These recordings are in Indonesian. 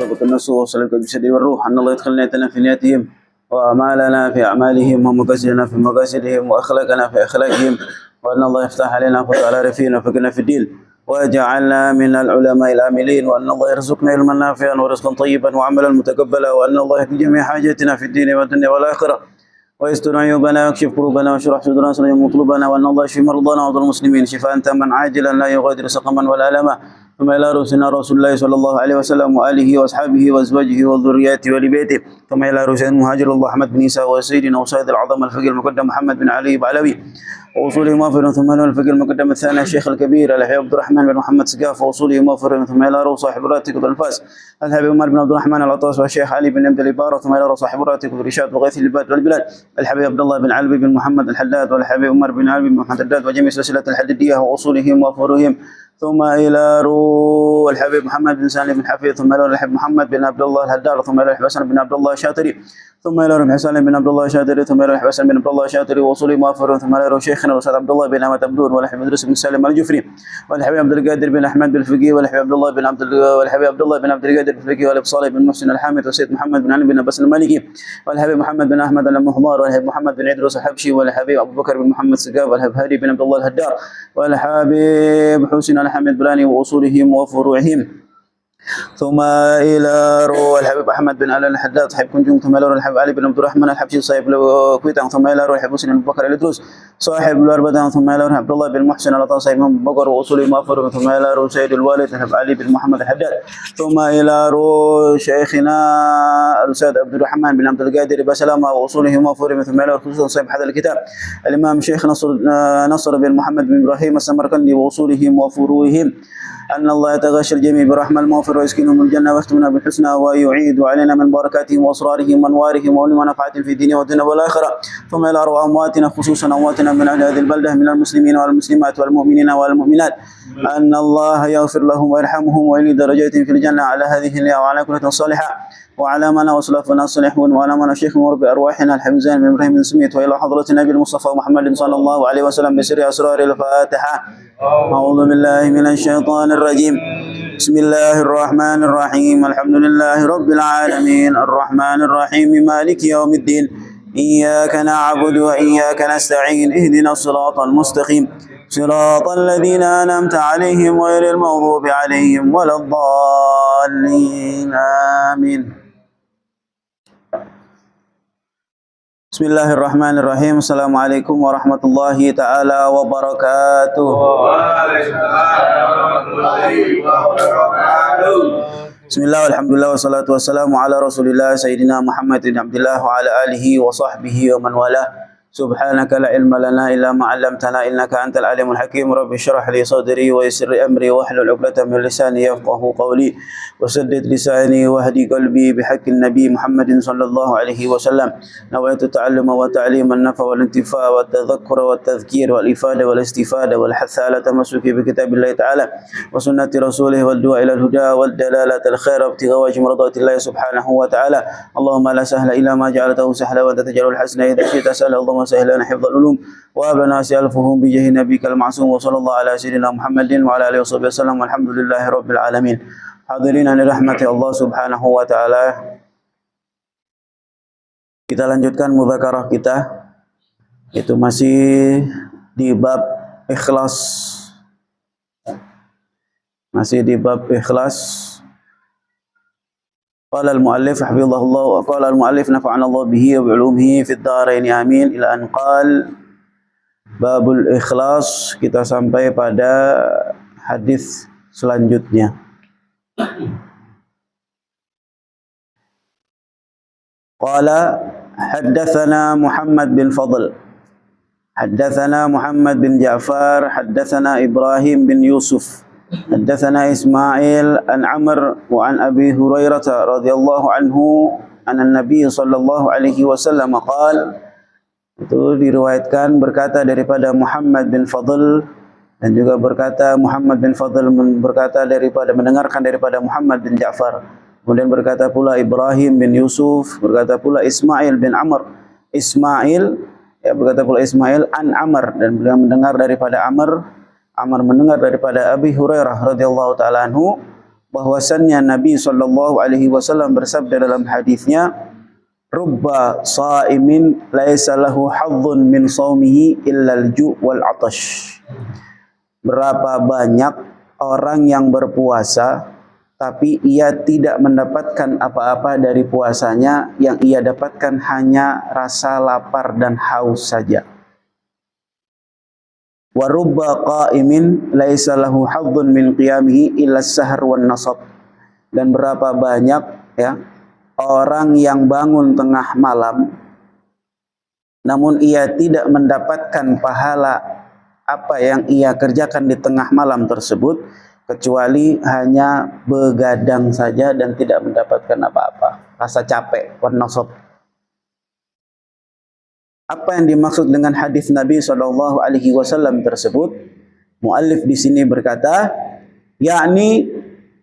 وثبت النص ووصلت بالجسد والروح أن الله يدخل نيتنا في نياتهم وأعمالنا في أعمالهم ومقاصدنا في مقاصدهم وأخلاقنا في أخلاقهم، وأن الله يفتح علينا فتح على رفينا وفقنا في الدين ويجعلنا من العلماء العاملين، وأن الله يرزقنا علما نافعا ورزقا طيبا وعملا متقبلا، وأن الله يقضي جميع حاجاتنا في الدين والدنيا والآخرة ويستر عيوبنا ويكشف كروبنا ويشرح صدورنا ويسلم مطلوبنا، وأن الله يشفي مرضانا ومرضى المسلمين شفاء تاما عاجلا لا يغادر سقما ولا ألما. ثم إلى رسولنا رسول الله صلى الله عليه وسلم وآله وأصحابه وأزواجه وذرياته ولبيته، ثم إلى رسول المهاجر الله أحمد بن عيسى وسيدنا وسيد العظم الفقيه المقدم محمد بن علي بعلوي وأصوله موفر، ثم إلى الفقيه المقدم الثاني الشيخ الكبير الحبيب عبد الرحمن بن محمد سقاف وأصوله موفر، ثم إلى روح صاحب راتب الأنفاس الحبيب عمر بن عبد الرحمن العطاس والشيخ علي بن عبد الإبارة، ثم إلى روح صاحب راتب الرشاد وغيث البلاد والبلاد الحبيب عبد الله بن علوي بن محمد الحداد والحبيب عمر بن علوي بن محمد الحداد وجميع سلسلة الحدادية وأصولهم وفروعهم، ثم إلى روح الحبيب محمد بن سالم بن حفيظ، ثم إلى الحبيب محمد بن عبد الله الهدار، ثم إلى الحسن بن عبد الله الشاطري، ثم إلى روح حسن بن عبد الله الشاطري، ثم إلى الحسن بن عبد الله الشاطري وأصولهم وفروعهم، ثم إلى روح شيخنا الأستاذ عبد الله بن أحمد عبدون والحبيب إدريس بن سالم الجفري والحبيب عبد القادر بن أحمد بالفقيه والحبيب عبد الله بن عبد القادر بالفقيه والحبيب صالح بن محسن الحامد والسيد محمد بن علي بن عباس المالكي والحبيب محمد بن أحمد المحضار والحبيب محمد بن عدروس الحبشي والحبيب أبو بكر بن محمد سقاف والحبيب هادي بن عبد الله الهدار والحبيب حسين الحمد بلاني وأصولهم وفروعهم، ثم إلى روح الحبيب أحمد بن علي الحداد صاحب كنجم، ثم إلى روح الحبيب علي بن عبد الرحمن الحبشي صاحب كويتان، ثم إلى روح الحبيب حسين بن بكر الإدروس صاحب الأربدان، ثم إلى روح عبد الله بن محسن العطاء صاحب بن بكر وأصوله مافر، ثم إلى روح سيد الوالد الحبيب علي بن محمد الحداد، ثم إلى روح شيخنا الأستاذ عبد الرحمن بن عبد القادر بسلامة وأصوله مافر، ثم إلى روح صاحب هذا الكتاب الإمام شيخ نصر بن محمد بن إبراهيم السمرقندي وأصولهم وفروعهم، أن الله يتغشى الجميع برحمة المغفر ويسكنهم الجنة ويختمنا بالحسنى ويعيد علينا من بركاتهم وأسرارهم وأنوارهم وعلم نفعات في الدين والدنيا والآخرة، ثم إلى أرواح أمواتنا خصوصا أمواتنا من أهل هذه البلدة من المسلمين والمسلمات والمؤمنين والمؤمنات، أن الله يغفر لهم ويرحمهم ويلي درجاتهم في الجنة على هذه النية وعلى كل صالحة وعلى من وسلفنا الصالحون وعلى من شيخ ورب أرواحنا الحبيب زين بن إبراهيم بن سميت، وإلى حضرة النبي المصطفى محمد صلى الله عليه وسلم بسر أسرار الفاتحة. أعوذ بالله من الشيطان الرجيم. بسم الله الرحمن الرحيم. الحمد لله رب العالمين الرحمن الرحيم مالك يوم الدين، إياك نعبد وإياك نستعين، اهدنا الصراط المستقيم صراط الذين أنعمت عليهم غير المغضوب عليهم ولا الضالين آمين. بسم الله الرحمن الرحيم. السلام عليكم ورحمة الله تعالى وبركاته. بسم الله والحمد لله والصلاة والسلام على رسول الله سيدنا محمد بن عبد الله وعلى آله وصحبه ومن والاه. سبحانك لا علم لنا إلا ما علمتنا إنك أنت العليم الحكيم. رب اشرح لي صدري ويسر أمري واحلل عقدة من لساني يفقهوا قولي وسدد لساني واهدي قلبي بحق النبي محمد صلى الله عليه وسلم. نويت التعلم والتعليم النفع والانتفاع والتذكر والتذكير والإفادة والاستفادة والحث على تمسك بكتاب الله تعالى وسنة رسوله والدعاء إلى الهدى والدلالة الخير وابتغاء وجه مرضات الله سبحانه وتعالى. اللهم لا سهل إلا ما جعلته سهلا وأنت تجعل الحسن إذا شئت سهلا. اللهم سهل لنا حفظ العلوم وهب لنا الفهم بجاه نبيك المعصوم، وصلى الله على سيدنا محمد وعلى آله وصحبه وسلم والحمد لله رب العالمين. Hadirin yang dirahmati Allah Subhanahu wa taala. Kita lanjutkan mudzakarah kita. Itu masih di bab ikhlas. Masih di bab ikhlas. Qala al-muallif hafizahullah wa qala al-muallif nafa'ana Allah bihi wa bi'ulumihi fid dharain amin ila an qala babul ikhlas. Kita sampai pada hadis selanjutnya. Qala haddatsana Muhammad bin Fadl haddatsana Muhammad bin Ja'far haddatsana Ibrahim bin Yusuf haddatsana Ismail an Amr wa an Abi Hurairah radhiyallahu anhu anna Nabi sallallahu alaihi wasallam qala. Itu diriwayatkan berkata daripada Muhammad bin Fadl dan juga berkata Muhammad bin Fadl berkata daripada mendengarkan daripada Muhammad bin Ja'far. Kemudian berkata pula Ibrahim bin Yusuf, berkata pula Ismail bin Amr. Ismail berkata pula Ismail an Amr, dan beliau mendengar daripada Amr. Amr mendengar daripada Abi Hurairah radhiyallahu taala anhu bahwasannya Nabi Shallallahu Alaihi Wasallam bersabda dalam hadisnya, "Rubba sa'imin laisa lahu hadzun min shaumihi illa al-ju' wal 'atash." Berapa banyak orang yang berpuasa tapi ia tidak mendapatkan apa-apa dari puasanya, yang ia dapatkan hanya rasa lapar dan haus saja. Wa rubba qa'imin laisa lahu hadzun min qiyamihi illa as-sahr wan nasab. Dan berapa banyak ya orang yang bangun tengah malam namun ia tidak mendapatkan pahala apa yang ia kerjakan di tengah malam tersebut, kecuali hanya begadang saja dan tidak mendapatkan apa-apa, rasa capek, wan nasab. Apa yang dimaksud dengan hadis Nabi Shallallahu Alaihi Wasallam tersebut? Muallif di sini berkata, yakni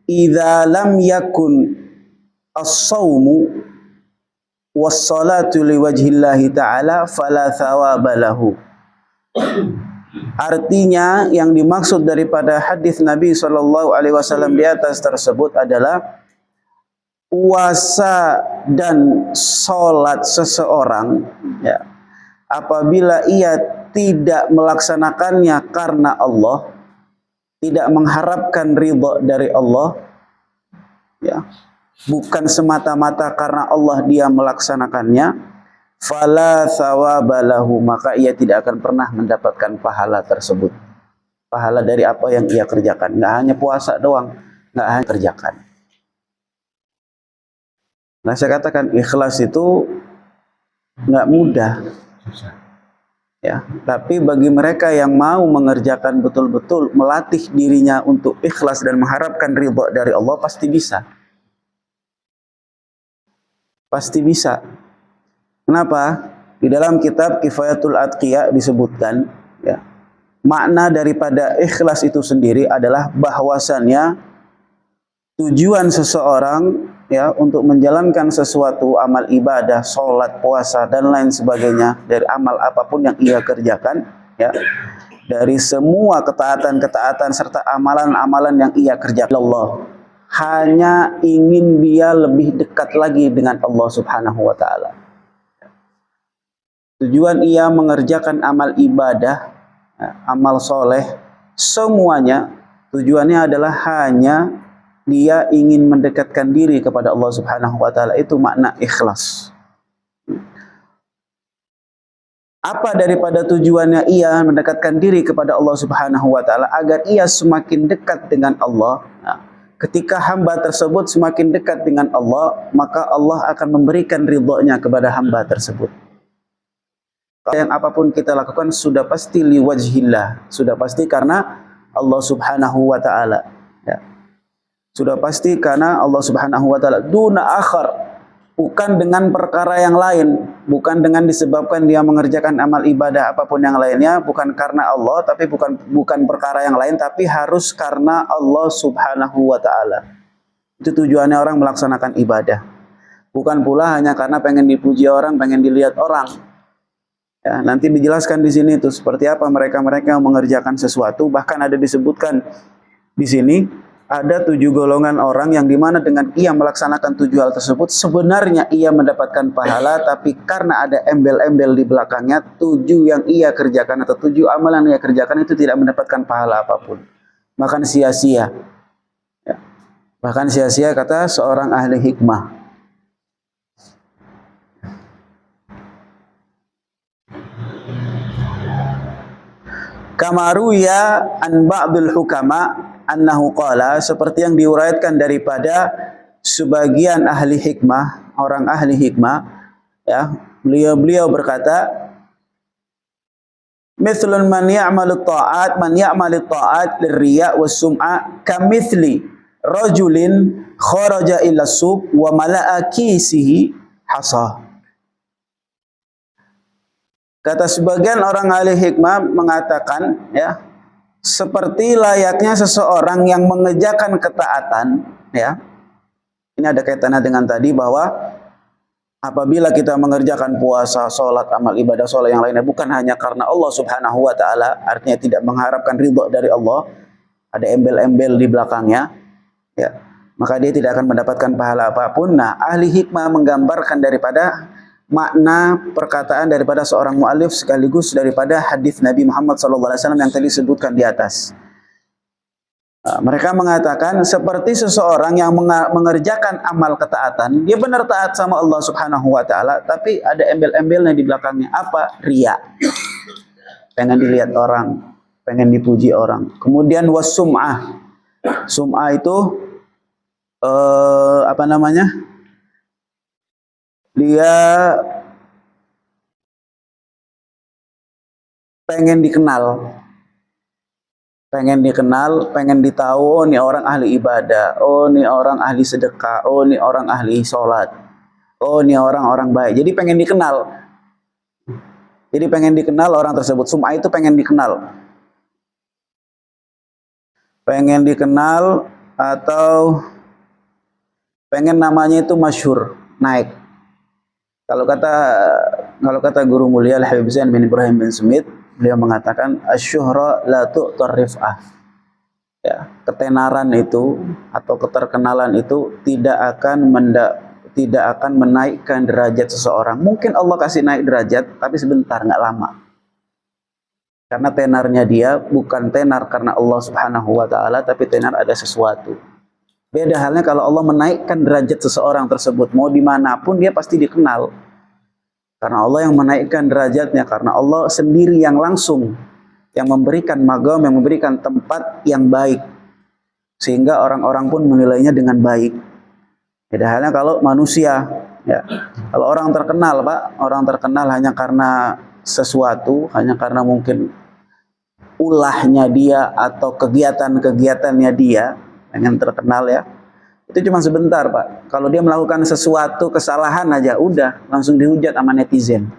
idza lam yakun as-saumu was-salatu liwajhillahi ta'ala fala thawaba lahu. Artinya yang dimaksud daripada hadis Nabi Shallallahu Alaihi Wasallam di atas tersebut adalah puasa dan sholat seseorang ya, apabila ia tidak melaksanakannya karena Allah, tidak mengharapkan ridha dari Allah ya, bukan semata-mata karena Allah dia melaksanakannya, fala thawaba lahu, maka ia tidak akan pernah mendapatkan pahala tersebut. Pahala dari apa yang ia kerjakan. Nggak hanya puasa doang, nggak hanya kerjakan. Nah, saya katakan ikhlas itu nggak mudah. Ya, tapi bagi mereka yang mau mengerjakan betul-betul, melatih dirinya untuk ikhlas dan mengharapkan ridha dari Allah, pasti bisa. Pasti bisa. Kenapa? Di dalam kitab Kifayatul Atqiya disebutkan ya, makna daripada ikhlas itu sendiri adalah bahwasannya tujuan seseorang ya untuk menjalankan sesuatu amal ibadah, sholat, puasa dan lain sebagainya dari amal apapun yang ia kerjakan ya, dari semua ketaatan-ketaatan serta amalan-amalan yang ia kerjakan, Allah hanya ingin dia lebih dekat lagi dengan Allah Subhanahu wa taala. Tujuan ia mengerjakan amal ibadah, amal soleh, semuanya tujuannya adalah hanya dia ingin mendekatkan diri kepada Allah Subhanahu wa taala. Itu makna ikhlas. Apa daripada tujuannya ia mendekatkan diri kepada Allah Subhanahu wa taala agar ia semakin dekat dengan Allah. Nah, ketika hamba tersebut semakin dekat dengan Allah, maka Allah akan memberikan ridhonya kepada hamba tersebut. Yang apapun kita lakukan sudah pasti liwajhillah, sudah pasti karena Allah Subhanahu wa taala ya. Sudah pasti karena Allah Subhanahu wa taala, duna akhar, bukan dengan perkara yang lain, bukan dengan disebabkan dia mengerjakan amal ibadah apapun yang lainnya, bukan karena Allah, tapi bukan perkara yang lain, tapi harus karena Allah Subhanahu wa taala. Itu tujuannya orang melaksanakan ibadah. Bukan pula hanya karena pengen dipuji orang, pengen dilihat orang. Ya, nanti dijelaskan di sini itu seperti apa mereka-mereka yang mengerjakan sesuatu. Bahkan ada disebutkan di sini ada 7 golongan orang yang dimana dengan ia melaksanakan 7 hal tersebut sebenarnya ia mendapatkan pahala, tapi karena ada embel-embel di belakangnya 7 yang ia kerjakan atau 7 amalan yang ia kerjakan itu tidak mendapatkan pahala apapun. Bahkan sia-sia. Ya. Bahkan sia-sia kata seorang ahli hikmah. Kamaruya an ba'dul hukama annahu qala, seperti yang diuraikan daripada sebagian ahli hikmah, orang ahli hikmah ya, beliau berkata, mithlun man ya'malu ta'at lirriya was sum'a kamithli rajulin kharaja ila suq wa mala'a kisihi hasa. Kata sebagian orang ahli hikmah mengatakan ya, seperti layaknya seseorang yang mengerjakan ketaatan ya. Ini ada kaitannya dengan tadi bahwa apabila kita mengerjakan puasa, sholat, amal ibadah sholat yang lainnya bukan hanya karena Allah Subhanahu wa taala, artinya tidak mengharapkan ridha dari Allah, ada embel-embel di belakangnya ya. maka dia tidak akan mendapatkan pahala apapun. Nah, ahli hikmah menggambarkan daripada makna perkataan daripada seorang muallif sekaligus daripada hadis Nabi Muhammad SAW yang tadi disebutkan di atas. Mereka mengatakan seperti seseorang yang mengerjakan amal ketaatan, dia benar taat sama Allah Subhanahu wa taala, tapi ada embel-embelnya di belakangnya. Apa? Riya. Pengen dilihat orang, pengen dipuji orang. Kemudian wasum'ah. Sum'ah itu apa namanya? Dia pengen dikenal. Pengen ditahu, oh ini orang ahli ibadah, oh ini orang ahli sedekah, oh ini orang ahli sholat, oh ini orang baik. Jadi pengen dikenal. Jadi pengen dikenal orang tersebut. Sum'ah itu pengen dikenal. Pengen dikenal atau pengen namanya itu masyhur, naik. Kalau kata guru mulia Al-Habib Zain bin Ibrahim bin Smith, beliau mengatakan asyuhra la tu'tar rif'ah. Ya, ketenaran itu atau keterkenalan itu tidak akan menaikkan derajat seseorang. Mungkin Allah kasih naik derajat, tapi sebentar, nggak lama. Karena tenarnya dia bukan tenar karena Allah Subhanahu wa taala, tapi tenar ada sesuatu. Beda halnya kalau Allah menaikkan derajat seseorang tersebut, mau dimanapun dia pasti dikenal. Karena Allah yang menaikkan derajatnya, karena Allah sendiri yang langsung yang memberikan magam, yang memberikan tempat yang baik, sehingga orang-orang pun menilainya dengan baik. Beda halnya kalau manusia, ya. Kalau orang terkenal, Pak, orang terkenal hanya karena sesuatu, hanya karena mungkin ulahnya dia atau kegiatan-kegiatannya dia, pengen terkenal ya. Itu cuma sebentar, Pak. Kalau dia melakukan sesuatu kesalahan aja, udah langsung dihujat sama netizen.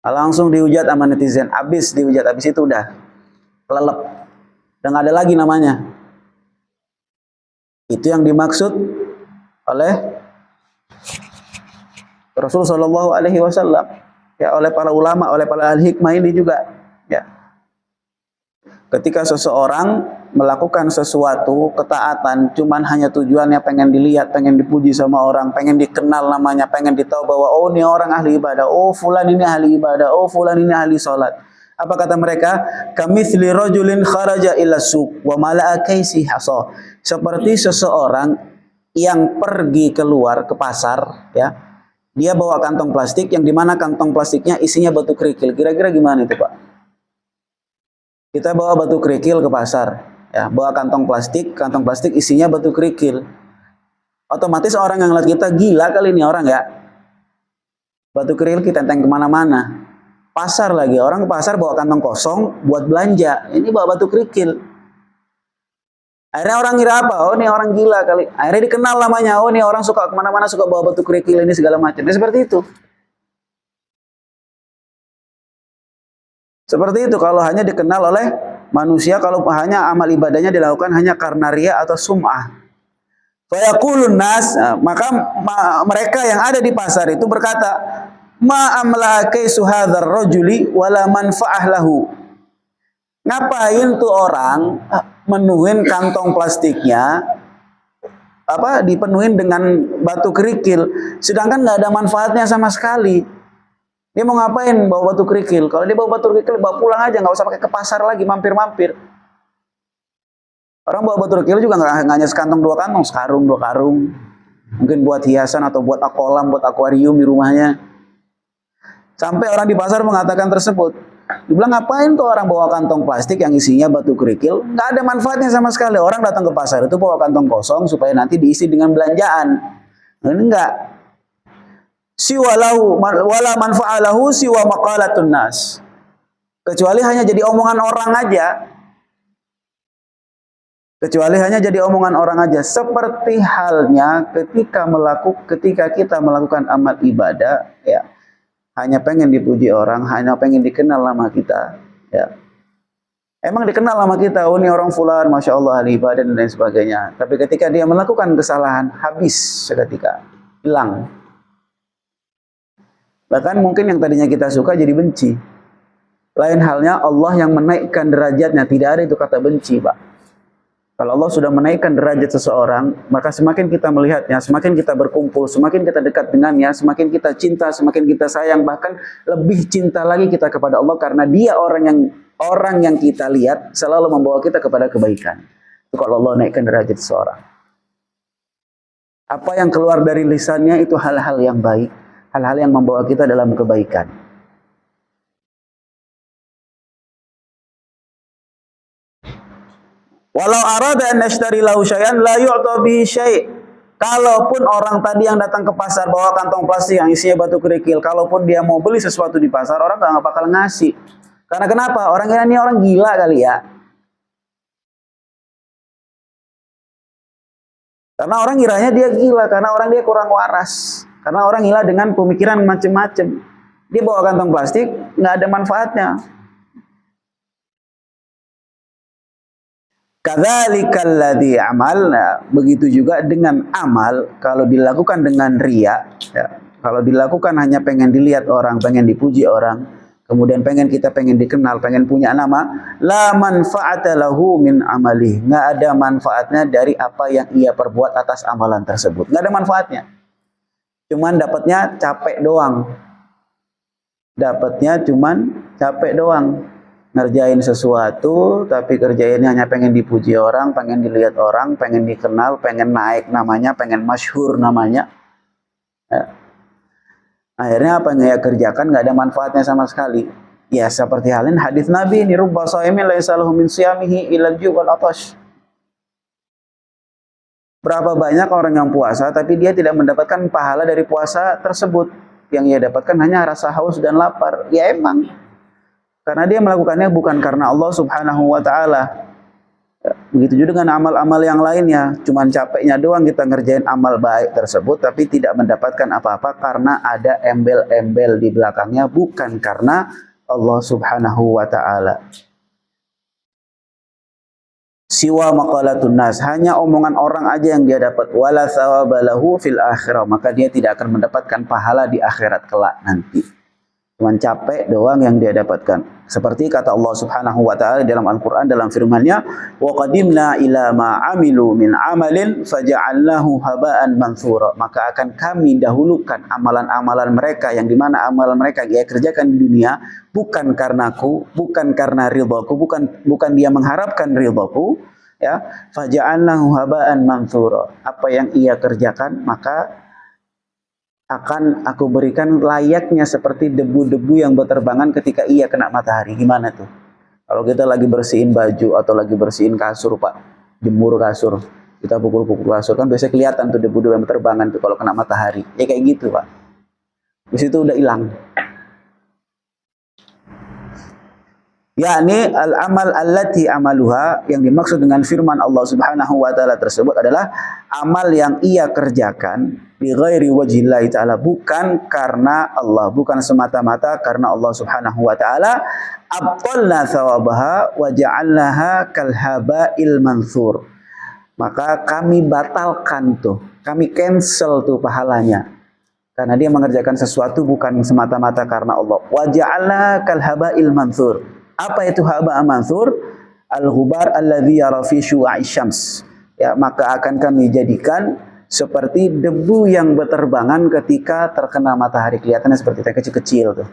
Langsung dihujat sama netizen, habis itu udah lelep. Udah nggak ada lagi namanya. Itu yang dimaksud oleh Rasul Shallallahu Alaihi Wasallam, ya, oleh para ulama, oleh para ahli hikmah ini juga, ya. Ketika seseorang melakukan sesuatu ketaatan, cuman hanya tujuannya pengen dilihat, pengen dipuji sama orang, pengen dikenal namanya, pengen ditahu bahwa oh ini orang ahli ibadah, oh fulan ini ahli ibadah, oh fulan ini ahli sholat. Apa kata mereka? Kamitsli rajulin kharaja ila suq wa mala'a kaisi hasa. Seperti seseorang yang pergi keluar ke pasar, ya. Dia bawa kantong plastik yang dimana kantong plastiknya isinya batu kerikil. Kira-kira gimana itu, Pak? Kita bawa batu kerikil ke pasar, ya, bawa kantong plastik isinya batu kerikil. Otomatis orang yang lihat kita, gila kali ini orang ya. Batu kerikil kita tenteng kemana-mana. Pasar lagi, orang ke pasar bawa kantong kosong buat belanja, ini bawa batu kerikil. Akhirnya orang ngira apa? Oh ini orang gila kali. Akhirnya dikenal namanya, oh ini orang suka kemana-mana, suka bawa batu kerikil ini segala macam. Nah, seperti itu. Seperti itu kalau hanya dikenal oleh manusia, kalau hanya amal ibadahnya dilakukan hanya karena riya atau sum'ah. Fayaqulun nas, maka mereka yang ada di pasar itu berkata, ma amla kaisu hadzal rajuli wala manfa'ah lahu. Ngapain tuh orang menuhin kantong plastiknya, dipenuhin dengan batu kerikil, sedangkan nggak ada manfaatnya sama sekali. Dia mau ngapain bawa batu kerikil? Kalau dia bawa batu kerikil, bawa pulang aja, nggak usah pakai ke pasar lagi, mampir-mampir. Orang bawa batu kerikil juga nggak hanya sekantong dua kantong, sekarung dua karung. Mungkin buat hiasan atau buat kolam, buat akuarium di rumahnya. Sampai orang di pasar mengatakan tersebut. Dibilang ngapain tuh orang bawa kantong plastik yang isinya batu kerikil? Nggak ada manfaatnya sama sekali. Orang datang ke pasar itu bawa kantong kosong supaya nanti diisi dengan belanjaan. Nah, ini enggak. Siwalahu wala manfa'alahu siwa maqalatun nas. Kecuali hanya jadi omongan orang aja. Kecuali hanya jadi omongan orang aja. Seperti halnya ketika kita melakukan amal ibadah, ya, hanya pengen dipuji orang, hanya pengen dikenal nama kita, ya. Emang dikenal nama kita, oh ini orang fulan, masya Allah ahli ibadah dan lain sebagainya. Tapi ketika dia melakukan kesalahan, habis seketika, hilang. Bahkan mungkin yang tadinya kita suka jadi benci. Lain halnya Allah yang menaikkan derajatnya, tidak ada itu kata benci, Pak. Kalau Allah sudah menaikkan derajat seseorang, maka semakin kita melihatnya, semakin kita berkumpul, semakin kita dekat dengannya, semakin kita cinta, semakin kita sayang, bahkan lebih cinta lagi kita kepada Allah karena Dia orang yang kita lihat selalu membawa kita kepada kebaikan. Itu kalau Allah naikkan derajat seseorang. Apa yang keluar dari lisannya itu hal-hal yang baik, hal-hal yang membawa kita dalam kebaikan. Walau arada an nashtari lahu syai'an la yu'ta bihi syai'. Kalaupun orang tadi yang datang ke pasar bawa kantong plastik yang isinya batu kerikil, kalaupun dia mau beli sesuatu di pasar, orang nggak bakal ngasih. Karena kenapa? Orang ini orang gila kali ya. Karena orang kiranya dia gila, karena orang dia kurang waras. Karena orang gila dengan pemikiran macam-macam. Dia bawa kantong plastik, nggak ada manfaatnya. Kadzalikal ladzi amal. Nah, begitu juga dengan amal kalau dilakukan dengan riya, ya. Kalau dilakukan hanya pengen dilihat orang, pengen dipuji orang, kemudian pengen dikenal, pengen punya nama, la manfaata lahu min amalih. Nggak ada manfaatnya dari apa yang ia perbuat atas amalan tersebut. Nggak ada manfaatnya. Cuman dapatnya capek doang. Dapatnya cuman capek doang. Ngerjain sesuatu, tapi kerjainnya hanya pengen dipuji orang, pengen dilihat orang, pengen dikenal, pengen naik namanya, pengen masyhur namanya. Ya. Akhirnya apa yang ia kerjakan nggak ada manfaatnya sama sekali. Ya seperti halin hadis Nabi ini, rubba shaimin laisa lahu min siyamihi ilal ju' wal atash. Berapa banyak orang yang puasa tapi dia tidak mendapatkan pahala dari puasa tersebut. Yang ia dapatkan hanya rasa haus dan lapar. Ya emang. Karena dia melakukannya bukan karena Allah Subhanahu wa taala. Begitu juga dengan amal-amal yang lainnya. Cuman capeknya doang kita ngerjain amal baik tersebut tapi tidak mendapatkan apa-apa karena ada embel-embel di belakangnya, bukan karena Allah Subhanahu wa taala. Siwa maqalatun nas, hanya omongan orang aja yang dia dapat. Wala thawabalahu fil akhirah, maka dia tidak akan mendapatkan pahala di akhirat kelak nanti. Cuman capek doang yang dia dapatkan. Seperti kata Allah Subhanahu wa taala dalam Al-Qur'an dalam firman-Nya, "Wa qadimna ila ma 'amilu min 'amalin faja'alnahu haba'an mansura." Maka akan kami dahulukan amalan-amalan mereka yang dimana amalan mereka dia kerjakan di dunia bukan karenaku, bukan karena ridhaku, bukan dia mengharapkan ridhaku, ya. Faja'alnahu haba'an mansura. Apa yang ia kerjakan maka akan aku berikan layaknya seperti debu-debu yang berterbangan ketika ia kena matahari. Gimana tuh? Kalau kita lagi bersihin baju atau lagi bersihin kasur, Pak, jemur kasur, kita pukul-pukul kasur, kan biasanya kelihatan tuh debu-debu yang berterbangan tuh kalau kena matahari. Ya kayak gitu, Pak. Di situ udah hilang. Yakni al-amal allati amaluha, yang dimaksud dengan firman Allah Subhanahu wa taala tersebut adalah amal yang ia kerjakan bi ghairi wajhillahi taala, bukan karena Allah, bukan semata-mata karena Allah Subhanahu wa taala. Abtalna thawabaha wa ja'alnaha kal haba'il mansur. Maka kami batalkan tuh, kami cancel tuh pahalanya. Karena dia mengerjakan sesuatu bukan semata-mata karena Allah. Wa ja'alna kal haba'il mansur. Apa itu haba mansur? Al-ghubar alladhi yara fi syu'a'i syams. Ya, maka akan kami jadikan seperti debu yang berterbangan ketika terkena matahari. Kelihatannya seperti yang kecil-kecil tuh.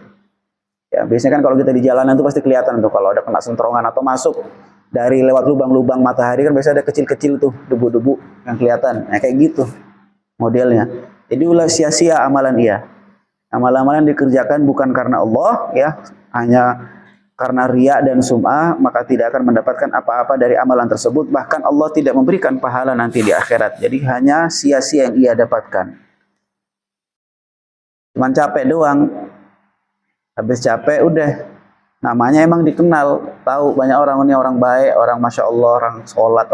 Ya, biasanya kan kalau kita di jalanan tuh pasti kelihatan tuh kalau ada kena sentrongan atau masuk dari lewat lubang-lubang matahari kan biasanya ada kecil-kecil tuh debu-debu yang kelihatan. Nah, kayak gitu modelnya. Jadi ulah sia-sia amalan ia. Amalan-amalan dikerjakan bukan karena Allah, ya, hanya karena riya dan sum'ah, maka tidak akan mendapatkan apa-apa dari amalan tersebut. Bahkan Allah tidak memberikan pahala nanti di akhirat. Jadi hanya sia-sia yang ia dapatkan. Cuman capek doang. Habis capek udah. Namanya emang dikenal. Tahu banyak orang ini orang baik, orang Masya Allah, orang sholat,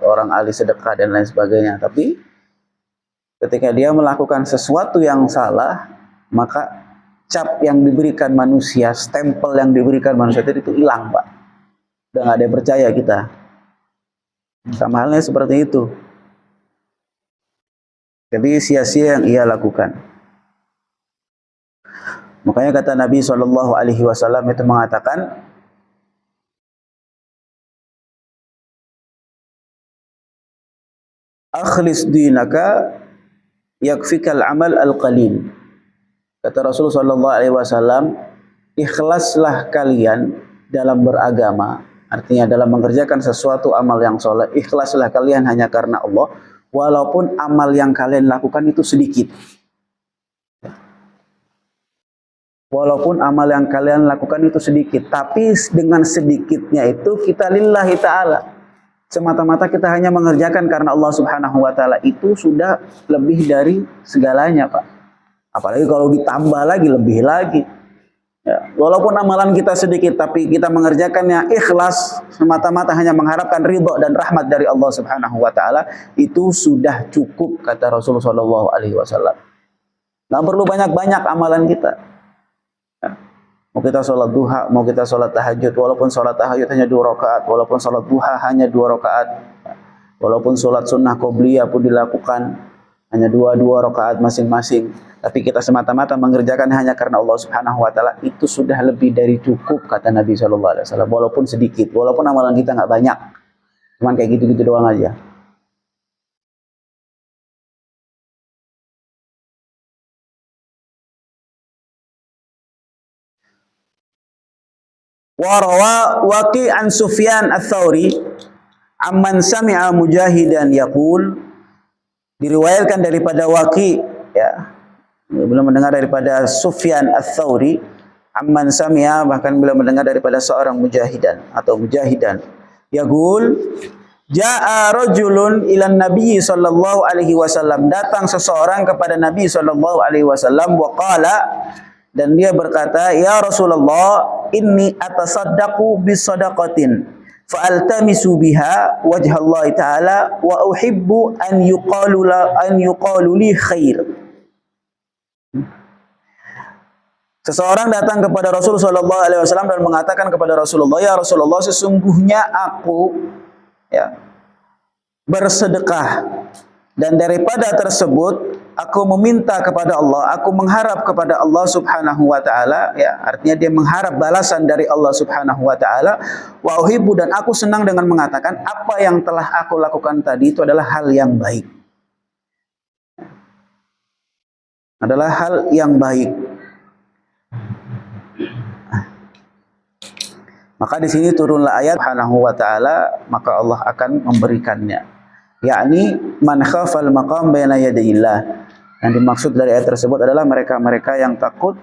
orang ahli sedekah dan lain sebagainya. Tapi ketika dia melakukan sesuatu yang salah, maka cap yang diberikan manusia, stempel yang diberikan manusia itu hilang, Pak. Udah nggak ada yang percaya kita. Sama halnya seperti itu. Jadi sia-sia yang ia lakukan. Makanya kata Nabi SAW itu mengatakan, akhlis dinaka yakfikal amal al-qalil. Kata Rasulullah sallallahu alaihi wasallam, ikhlaslah kalian dalam beragama, artinya dalam mengerjakan sesuatu amal yang soleh, ikhlaslah kalian hanya karena Allah, walaupun amal yang kalian lakukan itu sedikit. Walaupun amal yang kalian lakukan itu sedikit, tapi dengan sedikitnya itu kita lillahi ta'ala. Semata-mata kita hanya mengerjakan karena Allah subhanahu wa ta'ala, itu sudah lebih dari segalanya, Pak. Apalagi kalau ditambah lagi, lebih lagi. Ya, walaupun amalan kita sedikit, tapi kita mengerjakannya ikhlas, semata-mata hanya mengharapkan ridha dan rahmat dari Allah subhanahu wa ta'ala, itu sudah cukup, kata Rasulullah SAW. Nggak perlu banyak-banyak amalan kita. Mau kita sholat duha, mau kita sholat tahajud, walaupun sholat tahajud hanya 2 rakaat, walaupun sholat duha hanya 2 rakaat, walaupun sholat sunnah qobliyah pun dilakukan hanya 2 rakaat masing-masing, tapi kita semata-mata mengerjakan hanya karena Allah subhanahu wa ta'ala, itu sudah lebih dari cukup, kata Nabi SAW. Walaupun sedikit, walaupun amalan kita nggak banyak, cuman kayak gitu-gitu doang aja. Warawa Waqi' an Sufyan ats-Tsauri amman sami'a Mujahidan yaqul, diriwayatkan daripada Waqi', ya, belum mendengar daripada Sufyan ats-Tsauri, amman sami'a, bahkan belum mendengar daripada seorang mujahidan atau mujahidan, yaqul jaa rajulun ilan nabi sallallahu alaihi wasallam, datang seseorang kepada Nabi sallallahu alaihi wasallam, wa qala, dan dia berkata, ya Rasulullah, inni atasaddaqu bisadaqatin fa'altamisu biha wajha Allah ta'ala wa uhibbu an yuqalu li khair. Seseorang datang kepada Rasulullah sallallahu alaihi wasallam dan mengatakan kepada Rasulullah, ya Rasulullah, sesungguhnya aku, ya, bersedekah, dan daripada tersebut aku meminta kepada Allah, aku mengharap kepada Allah subhanahu wa ta'ala, ya, artinya dia mengharap balasan dari Allah subhanahu wa ta'ala, wa uhibbu, dan aku senang dengan mengatakan apa yang telah aku lakukan tadi itu adalah hal yang baik, adalah hal yang baik. Maka di sini turunlah ayat subhanahu wa ta'ala, maka Allah akan memberikannya, yakni man khafal maqam baina yadayillah. Yang dimaksud dari ayat tersebut adalah mereka-mereka yang takut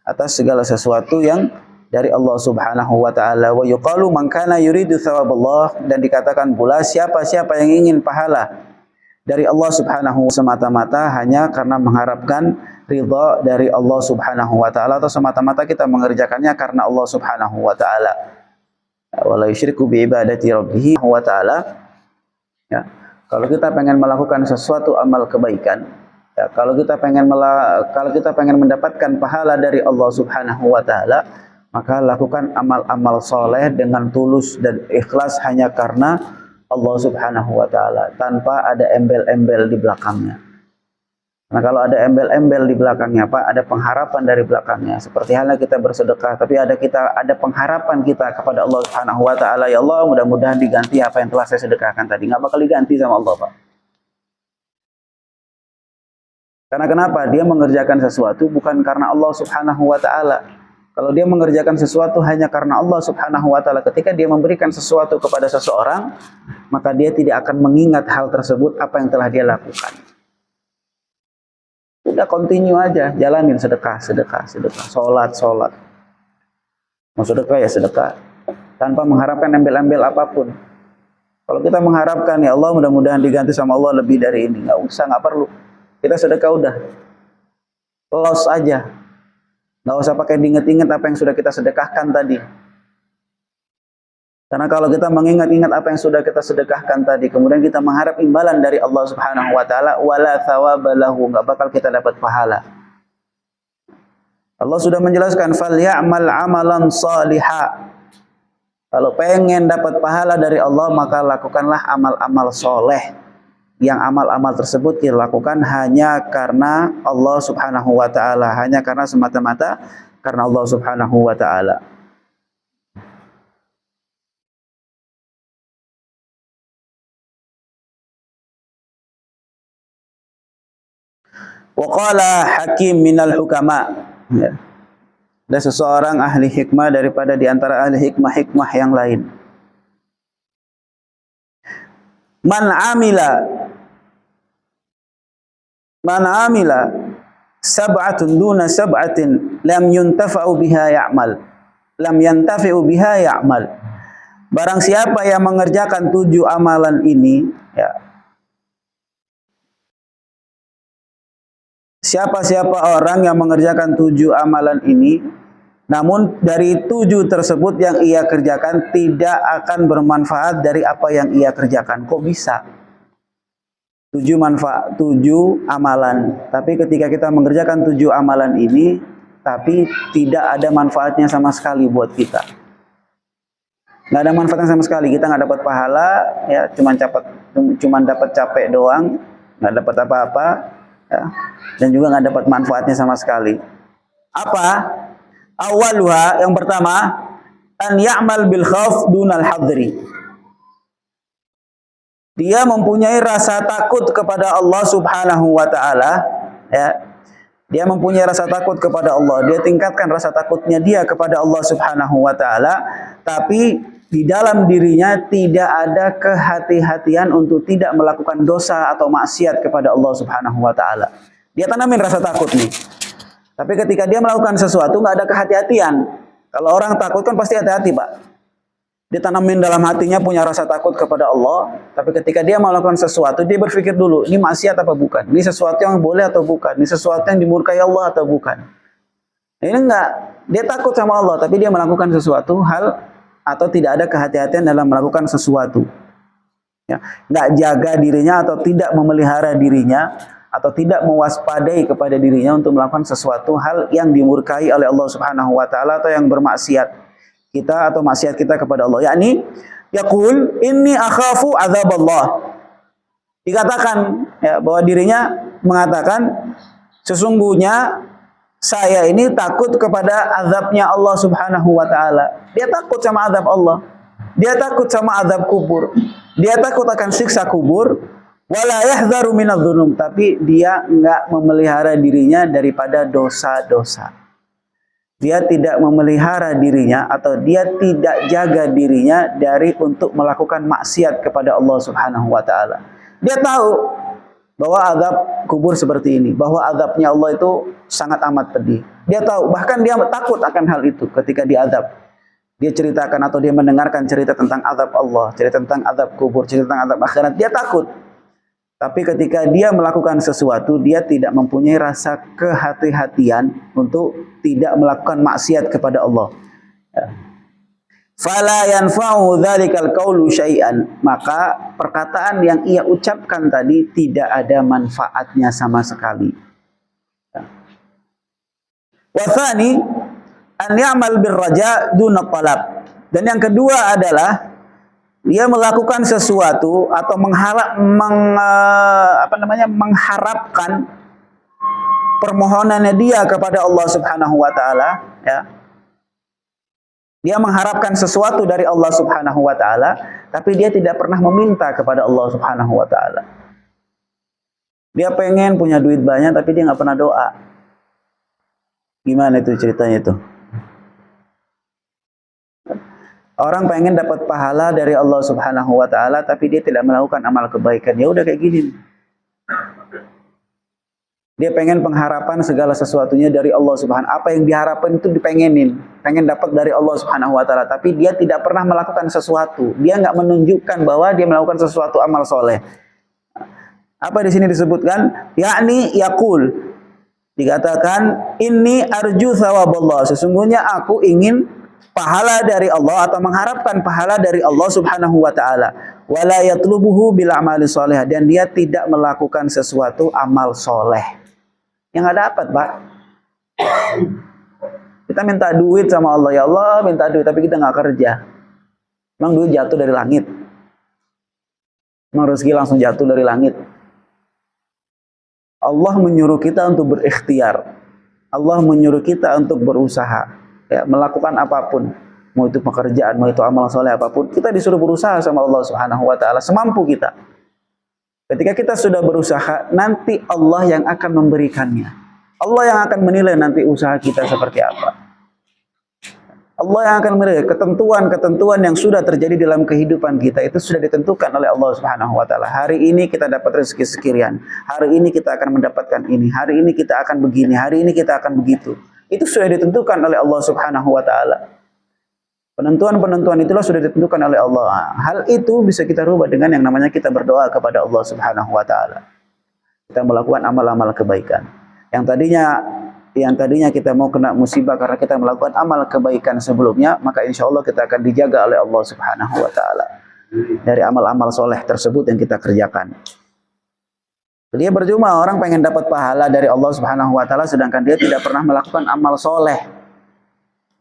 atas segala sesuatu yang dari Allah subhanahu wa ta'ala. Wa yuqalu man kana yuridu thawaballah, dan dikatakan pula siapa-siapa yang ingin pahala dari Allah subhanahu semata-mata hanya karena mengharapkan ridha dari Allah subhanahu wa ta'ala, atau semata-mata kita mengerjakannya karena Allah subhanahu wa ta'ala. Wala yusyriku bi ibadati rabbih wa ta'ala. Ya, kalau kita pengen melakukan sesuatu amal kebaikan, ya, kalau kita pengen mendapatkan pahala dari Allah subhanahu wa ta'ala, maka lakukan amal-amal soleh dengan tulus dan ikhlas hanya karena Allah subhanahu wa ta'ala, tanpa ada embel-embel di belakangnya. Nah, kalau ada embel-embel di belakangnya, Pak, ada pengharapan dari belakangnya. Seperti halnya kita bersedekah, tapi ada pengharapan kita kepada Allah subhanahu wa ta'ala, ya Allah, mudah-mudahan diganti apa yang telah saya sedekahkan tadi. Nggak bakal diganti sama Allah, Pak. Karena kenapa? Dia mengerjakan sesuatu bukan karena Allah subhanahu wa ta'ala. Kalau dia mengerjakan sesuatu hanya karena Allah subhanahu wa ta'ala, ketika dia memberikan sesuatu kepada seseorang, maka dia tidak akan mengingat hal tersebut, apa yang telah dia lakukan. Udah continue aja, jalanin sedekah, sholat. Mau sedekah ya sedekah, tanpa mengharapkan embel-embel apapun. Kalau kita mengharapkan, ya Allah, mudah-mudahan diganti sama Allah lebih dari ini, nggak usah, nggak perlu. Kita sedekah udah, los aja. Nggak usah pakai diinget-inget apa yang sudah kita sedekahkan tadi. Karena kalau kita mengingat-ingat apa yang sudah kita sedekahkan tadi, kemudian kita mengharap imbalan dari Allah subhanahu wa ta'ala, wala thawabalahu, nggak bakal kita dapat pahala. Allah sudah menjelaskan, falya'mal amalan salihah. Kalau pengen dapat pahala dari Allah, maka lakukanlah amal-amal soleh. Yang amal-amal tersebut dilakukan hanya karena Allah subhanahu wa ta'ala, hanya karena semata-mata karena Allah subhanahu wa ta'ala. Wa qala hakim minal hukama. Ya. Ada seseorang ahli hikmah daripada di antara ahli hikmah yang lain. Man amila sab'atun duna sab'atin lam yantafi'u biha ya'mal. Barang siapa yang mengerjakan 7 amalan ini, ya. Siapa orang yang mengerjakan 7 amalan ini, namun dari 7 tersebut yang ia kerjakan tidak akan bermanfaat dari apa yang ia kerjakan. Kok bisa? 7 amalan. Tapi ketika kita mengerjakan 7 amalan ini, tapi tidak ada manfaatnya sama sekali buat kita. Nggak ada manfaatnya sama sekali. Kita nggak dapat pahala, ya, cuman dapat capek doang, nggak dapat apa-apa. Ya, dan juga nggak dapat manfaatnya sama sekali. Apa? Awaluha, yang pertama, an ya'mal bil khauf dunal hadri. Dia mempunyai rasa takut kepada Allah Subhanahu wa taala, ya. Dia mempunyai rasa takut kepada Allah. Dia tingkatkan rasa takutnya dia kepada Allah Subhanahu wa taala, tapi di dalam dirinya tidak ada kehati-hatian untuk tidak melakukan dosa atau maksiat kepada Allah Subhanahu wa taala. Dia tanamin rasa takut nih. Tapi ketika dia melakukan sesuatu nggak ada kehati-hatian. Kalau orang takut kan pasti hati-hati, Pak. Dia tanamin dalam hatinya punya rasa takut kepada Allah, tapi ketika dia melakukan sesuatu dia berpikir dulu, ini maksiat apa bukan? Ini sesuatu yang boleh atau bukan? Ini sesuatu yang dimurkai Allah atau bukan? Ini enggak. Dia takut sama Allah, tapi dia melakukan sesuatu hal atau tidak ada kehati-hatian dalam melakukan sesuatu. Ya, nggak jaga dirinya atau tidak memelihara dirinya atau tidak mewaspadai kepada dirinya untuk melakukan sesuatu hal yang dimurkai oleh Allah Subhanahu wa taala atau yang bermaksiat kita atau maksiat kita kepada Allah. Yakni yaqul inni akhafu azab Allah. Dikatakan, ya, bahwa dirinya mengatakan sesungguhnya saya ini takut kepada azabnya Allah Subhanahu wa taala. Dia takut sama azab Allah. Dia takut sama azab kubur. Dia takut akan siksa kubur. Wala yahzaru minadz-dzunub, tapi dia enggak memelihara dirinya daripada dosa-dosa. Dia tidak memelihara dirinya atau dia tidak jaga dirinya dari untuk melakukan maksiat kepada Allah Subhanahu wa taala. Dia tahu bahwa azab kubur seperti ini, bahwa azabnya Allah itu sangat amat pedih. Dia tahu, bahkan dia takut akan hal itu ketika diazab. Dia ceritakan atau dia mendengarkan cerita tentang azab Allah, cerita tentang azab kubur, cerita tentang azab akhirat, dia takut. Tapi ketika dia melakukan sesuatu, dia tidak mempunyai rasa kehati-hatian untuk tidak melakukan maksiat kepada Allah. Fala yanfa'u dzalikal qaulu syai'an, maka perkataan yang ia ucapkan tadi tidak ada manfaatnya sama sekali. Wa tsani an ya'mal birraja duna talab. Dan yang kedua adalah dia melakukan sesuatu atau mengharapkan permohonannya dia kepada Allah Subhanahu wa taala, ya. Dia mengharapkan sesuatu dari Allah Subhanahu wa taala, tapi dia tidak pernah meminta kepada Allah Subhanahu wa taala. Dia pengen punya duit banyak tapi dia nggak pernah doa. Gimana itu ceritanya itu? Orang pengen dapat pahala dari Allah Subhanahu wa taala tapi dia tidak melakukan amal kebaikan. Ya udah kayak gini. Dia pengen pengharapan segala sesuatunya dari Allah Subhanahu. Apa yang diharapkan itu dipengenin, pengen dapat dari Allah Subhanahu wa taala, tapi dia tidak pernah melakukan sesuatu. Dia nggak menunjukkan bahwa dia melakukan sesuatu amal soleh. Apa di sini disebutkan? Yakni yaqul. Dikatakan inni arju thawaballah. Sesungguhnya aku ingin pahala dari Allah atau mengharapkan pahala dari Allah Subhanahu wa taala. Wala yatlubuhu bil amali shalih, dan dia tidak melakukan sesuatu amal soleh. Yang nggak dapat, Pak. Kita minta duit sama Allah, ya Allah minta duit, tapi kita nggak kerja. Memang duit jatuh dari langit? Memang rezeki langsung jatuh dari langit? Allah menyuruh kita untuk berikhtiar. Allah menyuruh kita untuk berusaha, ya, melakukan apapun. Mau itu pekerjaan, mau itu amal soleh apapun, kita disuruh berusaha sama Allah Subhanahu wa taala semampu kita. Ketika kita sudah berusaha, nanti Allah yang akan memberikannya. Allah yang akan menilai nanti usaha kita seperti apa. Allah yang akan menilai ketentuan-ketentuan yang sudah terjadi dalam kehidupan kita itu sudah ditentukan oleh Allah Subhanahu wa taala. Hari ini kita dapat rezeki sekian, hari ini kita akan mendapatkan ini, hari ini kita akan begini, hari ini kita akan begitu. Itu sudah ditentukan oleh Allah Subhanahu wa taala. Penentuan-penentuan itulah sudah ditentukan oleh Allah. Hal itu bisa kita rubah dengan yang namanya kita berdoa kepada Allah Subhanahu wa taala. Kita melakukan amal-amal kebaikan. Yang tadinya kita mau kena musibah karena kita melakukan amal kebaikan sebelumnya, maka insya Allah kita akan dijaga oleh Allah Subhanahu wa taala dari amal-amal soleh tersebut yang kita kerjakan. Dia berjumlah orang pengen dapat pahala dari Allah Subhanahu wa taala sedangkan dia tidak pernah melakukan amal soleh.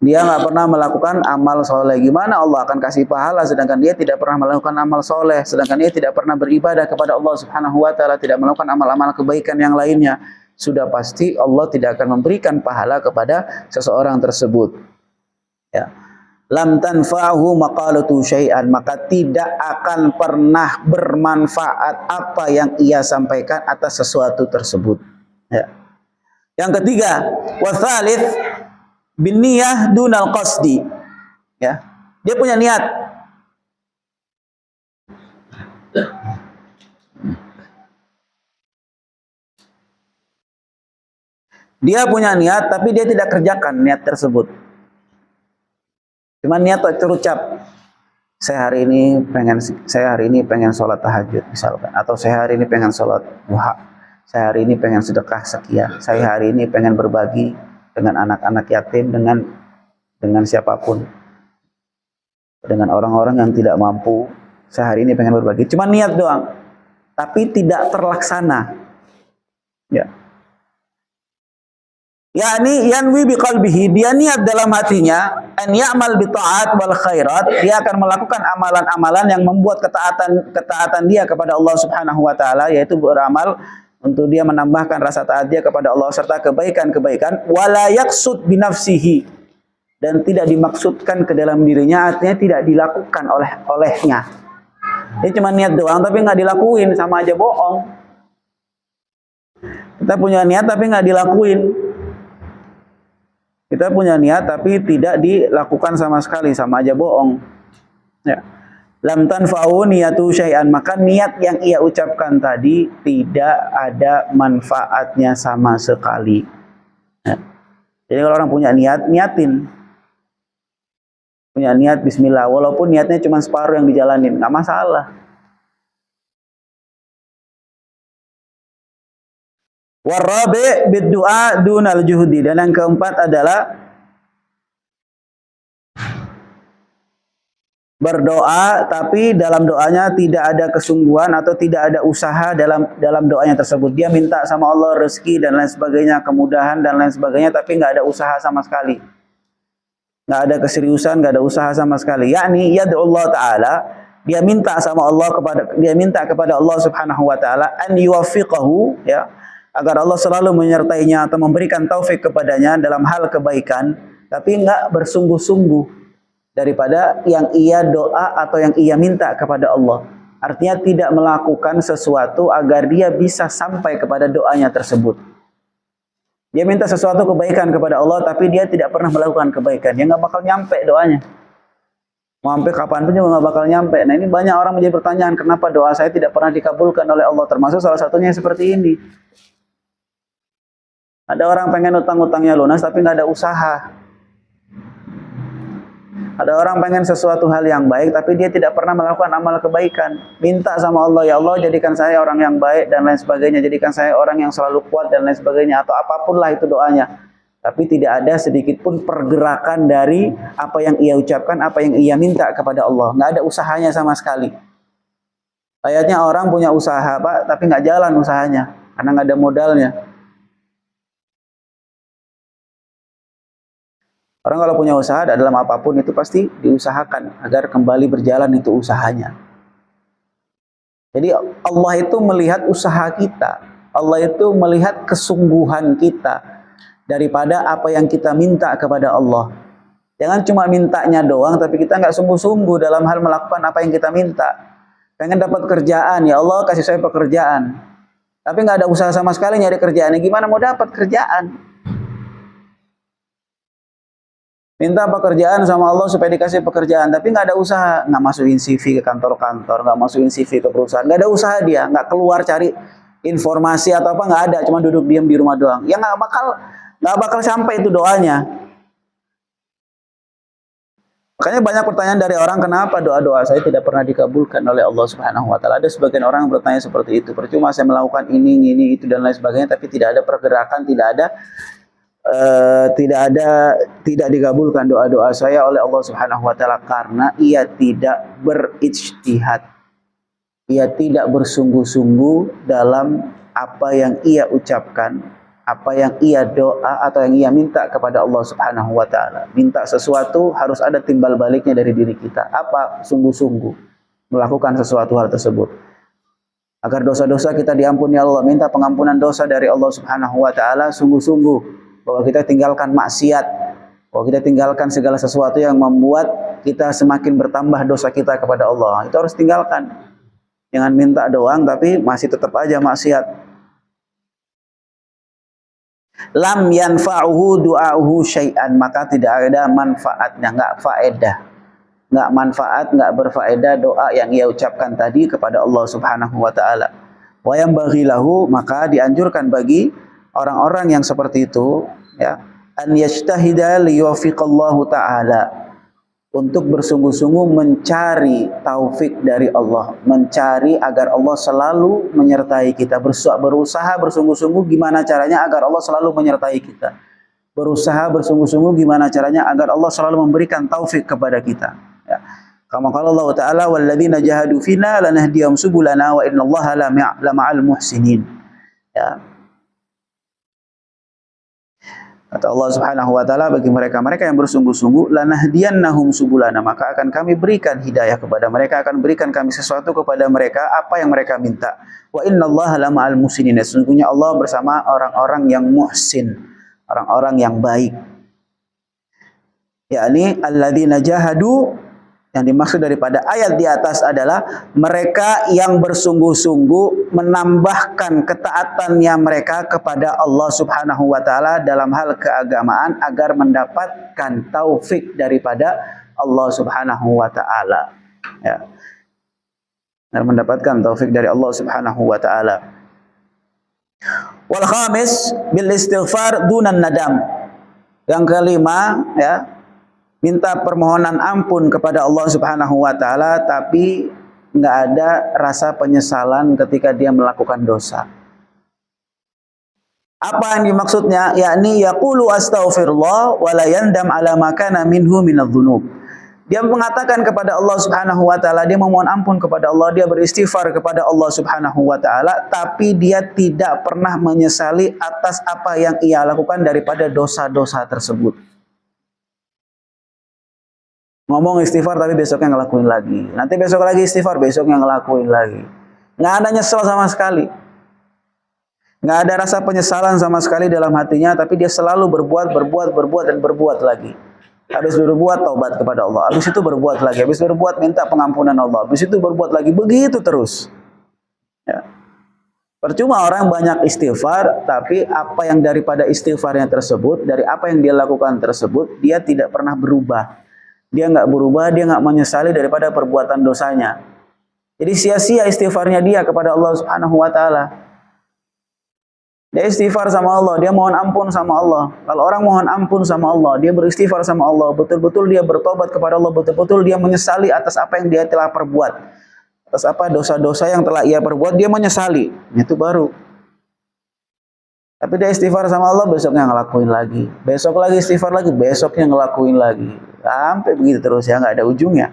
Dia nggak pernah melakukan amal soleh. Gimana Allah akan kasih pahala sedangkan dia tidak pernah melakukan amal soleh, sedangkan dia tidak pernah beribadah kepada Allah Subhanahu wa taala, tidak melakukan amal-amal kebaikan yang lainnya. Sudah pasti Allah tidak akan memberikan pahala kepada seseorang tersebut. Ya. Lam tanfa'hu maqalatu syai'an, maka tidak akan pernah bermanfaat apa yang ia sampaikan atas sesuatu tersebut. Ya. Yang ketiga, watsalits bin niyah dunal qasdi. Ya. Dia punya niat. Dia punya niat tapi dia tidak kerjakan niat tersebut. Cuma niat terucap. Saya hari ini pengen sholat tahajud misalkan, atau saya hari ini pengen sholat duha. Saya hari ini pengen sedekah sekian. Saya hari ini pengen berbagi dengan anak-anak yatim, dengan siapapun. Dengan orang-orang yang tidak mampu. Saya hari ini pengen berbagi. Cuma niat doang. Tapi tidak terlaksana. Ya. yakni yanwi biqalbihi, dia niat dalam hatinya an ya'mal bi ta'at wal khairat, dia akan melakukan amalan-amalan yang membuat ketaatan dia kepada Allah Subhanahu wa taala, yaitu beramal untuk dia menambahkan rasa taat dia kepada Allah serta kebaikan-kebaikan, wala yaqsud bi nafsihi, dan tidak dimaksudkan ke dalam dirinya, artinya tidak dilakukan olehnya. Dia cuma niat doang tapi nggak dilakuin, sama aja bohong. Kita punya niat tapi nggak dilakuin. Kita punya niat tapi tidak dilakukan sama sekali, sama aja bohong. Ya. Lam tanfa'u niyatu syai'an, maka niat yang ia ucapkan tadi tidak ada manfaatnya sama sekali. Ya. Jadi kalau orang punya niat, niatin. Punya niat bismillah, walaupun niatnya cuma separuh yang dijalanin, nggak masalah. Warabi bid-du'a dunal juhdi, dan yang keempat adalah berdoa tapi dalam doanya tidak ada kesungguhan atau tidak ada usaha dalam doanya tersebut. Dia minta sama Allah rezeki dan lain sebagainya, kemudahan dan lain sebagainya, tapi nggak ada usaha sama sekali. Nggak ada keseriusan, nggak ada usaha sama sekali. Yakni yad'ullah ta'ala, dia minta kepada Allah Subhanahu wa taala an yuwaffiqahu, ya, agar Allah selalu menyertainya atau memberikan taufik kepadanya dalam hal kebaikan, tapi enggak bersungguh-sungguh daripada yang ia doa atau yang ia minta kepada Allah. Artinya tidak melakukan sesuatu agar dia bisa sampai kepada doanya tersebut. Dia minta sesuatu kebaikan kepada Allah, tapi dia tidak pernah melakukan kebaikan. Dia nggak bakal nyampe doanya. Mau sampai kapanpun juga nggak bakal nyampe. Nah, ini banyak orang menjadi pertanyaan, kenapa doa saya tidak pernah dikabulkan oleh Allah? Termasuk salah satunya seperti ini. Ada orang pengen utang-utangnya lunas tapi nggak ada usaha. Ada orang pengen sesuatu hal yang baik tapi dia tidak pernah melakukan amal kebaikan. Minta sama Allah, ya Allah jadikan saya orang yang baik dan lain sebagainya, jadikan saya orang yang selalu kuat dan lain sebagainya, atau apapun lah itu doanya. Tapi tidak ada sedikit pun pergerakan dari apa yang ia ucapkan, apa yang ia minta kepada Allah. Nggak ada usahanya sama sekali. Kayaknya orang punya usaha Pak, tapi nggak jalan usahanya karena nggak ada modalnya. Orang kalau punya usaha dalam apapun itu pasti diusahakan agar kembali berjalan itu usahanya. Jadi Allah itu melihat usaha kita. Allah itu melihat kesungguhan kita daripada apa yang kita minta kepada Allah. Jangan cuma mintanya doang tapi kita nggak sungguh-sungguh dalam hal melakukan apa yang kita minta. Pengen dapat kerjaan, ya Allah kasih saya pekerjaan. Tapi nggak ada usaha sama sekali nyari kerjaan. Gimana mau dapat kerjaan? Minta pekerjaan sama Allah supaya dikasih pekerjaan, tapi nggak ada usaha, nggak masukin CV ke kantor-kantor, nggak masukin CV ke perusahaan, nggak ada usaha dia, nggak keluar cari informasi atau apa, nggak ada, cuma duduk diam di rumah doang. Ya nggak bakal sampai itu doanya. Makanya banyak pertanyaan dari orang, kenapa doa-doa saya tidak pernah dikabulkan oleh Allah Subhanahu wa taala. Ada sebagian orang yang bertanya seperti itu. Percuma saya melakukan ini, itu dan lain sebagainya, tapi tidak ada pergerakan, tidak dikabulkan doa-doa saya oleh Allah Subhanahu wa taala karena ia tidak berijtihad. Ia tidak bersungguh-sungguh dalam apa yang ia ucapkan, apa yang ia doa atau yang ia minta kepada Allah Subhanahu wa taala. Minta sesuatu harus ada timbal baliknya dari diri kita. Apa sungguh-sungguh melakukan sesuatu hal tersebut. Agar dosa-dosa kita diampuni Allah, minta pengampunan dosa dari Allah Subhanahu wa taala sungguh-sungguh. Bahwa kita tinggalkan maksiat, bahwa kita tinggalkan segala sesuatu yang membuat kita semakin bertambah dosa kita kepada Allah. Itu harus tinggalkan. Jangan minta doang tapi masih tetap aja maksiat. Lam yanfa'uhu du'auhu syai'an, maka tidak ada manfaatnya, enggak faedah. Enggak manfaat, enggak berfaedah doa yang ia ucapkan tadi kepada Allah Subhanahu wa taala. Wa yambaghi lahu, maka dianjurkan bagi orang-orang yang seperti itu, ya, an yajtahida liyuwaffiqallahu taala, untuk bersungguh-sungguh mencari taufik dari Allah, mencari agar Allah selalu menyertai kita, berusaha bersungguh-sungguh gimana caranya agar Allah selalu menyertai kita, berusaha bersungguh-sungguh gimana caranya agar Allah selalu memberikan taufik kepada kita, ya. Kama qala Allah taala, walladzina jahadu fina lanahdiyahum subulana wa innallaha lama'al muhsinin, ya. Kata Allah Subhanahu wa taala, bagi mereka yang bersungguh-sungguh, lanahdiyannahum subulana, maka akan kami berikan hidayah kepada mereka, akan berikan kami sesuatu kepada mereka apa yang mereka minta. Wa innallaha lama'al muhsinin, sesungguhnya Allah bersama orang-orang yang muhsin, orang-orang yang baik. Yakni alladzina jahadu, yang dimaksud daripada ayat di atas adalah mereka yang bersungguh-sungguh menambahkan ketaatannya mereka kepada Allah Subhanahu wa taala dalam hal keagamaan agar mendapatkan taufik daripada Allah Subhanahu wa taala, ya. Agar mendapatkan taufik dari Allah Subhanahu wa taala. Wal khamis bil istighfar dunan nadam. Yang kelima, ya, minta permohonan ampun kepada Allah Subhanahu wa taala tapi enggak ada rasa penyesalan ketika dia melakukan dosa. Apa yang dimaksudnya? Yakni yaqulu astaghfirullah wa la yandam ala ma kana minhu minadh-dhunub. Dia mengatakan kepada Allah Subhanahu wa taala, dia memohon ampun kepada Allah, dia beristighfar kepada Allah Subhanahu wa taala, tapi dia tidak pernah menyesali atas apa yang ia lakukan daripada dosa-dosa tersebut. Ngomong istighfar tapi besoknya ngelakuin lagi. Nanti besok lagi istighfar, besoknya ngelakuin lagi. Nggak ada nyesel sama sekali. Nggak ada rasa penyesalan sama sekali dalam hatinya, tapi dia selalu berbuat lagi. Habis berbuat, taubat kepada Allah. Habis itu berbuat lagi. Habis berbuat, minta pengampunan Allah. Habis itu berbuat lagi. Begitu terus. Ya. Percuma orang banyak istighfar, tapi apa yang daripada istighfarnya tersebut, dari apa yang dia lakukan tersebut, dia tidak pernah berubah. Dia nggak berubah, dia nggak menyesali daripada perbuatan dosanya. Jadi sia-sia istighfarnya dia kepada Allah Subhanahu wa taala. Dia istighfar sama Allah, dia mohon ampun sama Allah. Kalau orang mohon ampun sama Allah, dia beristighfar sama Allah, betul-betul dia bertobat kepada Allah, betul-betul dia menyesali atas apa yang dia telah perbuat. Atas apa dosa-dosa yang telah ia perbuat, dia menyesali. Itu baru. Tapi dia istighfar sama Allah, besoknya ngelakuin lagi. Besok lagi istighfar lagi, besoknya ngelakuin lagi. Sampai begitu terus, ya, nggak ada ujungnya.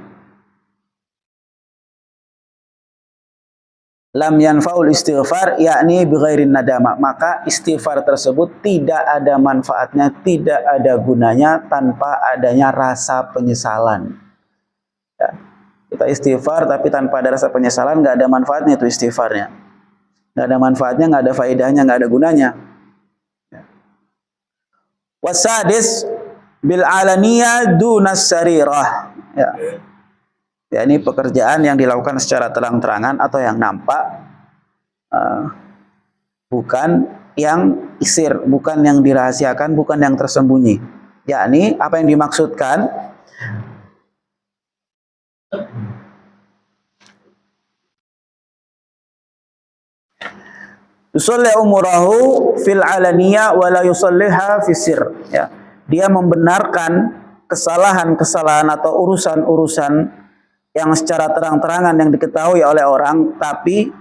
Lam yanfa'ul istighfar, yakni bighairin nadama. Maka istighfar tersebut tidak ada manfaatnya, tidak ada gunanya tanpa adanya rasa penyesalan. Ya. Kita istighfar tapi tanpa ada rasa penyesalan, nggak ada manfaatnya itu istighfarnya. Nggak ada manfaatnya, nggak ada faedahnya, nggak ada gunanya. Wasadis bil alaniyah dunas sarirah, ya. yakni pekerjaan yang dilakukan secara terang-terangan atau yang nampak, bukan yang isir, bukan yang dirahasiakan, bukan yang tersembunyi. Yakni apa yang dimaksudkan? Yusalli umurahu fil alaniyah wa la yusalliha fis sir. Ya. Dia membenarkan kesalahan-kesalahan atau urusan-urusan yang secara terang-terangan yang diketahui oleh orang, tapi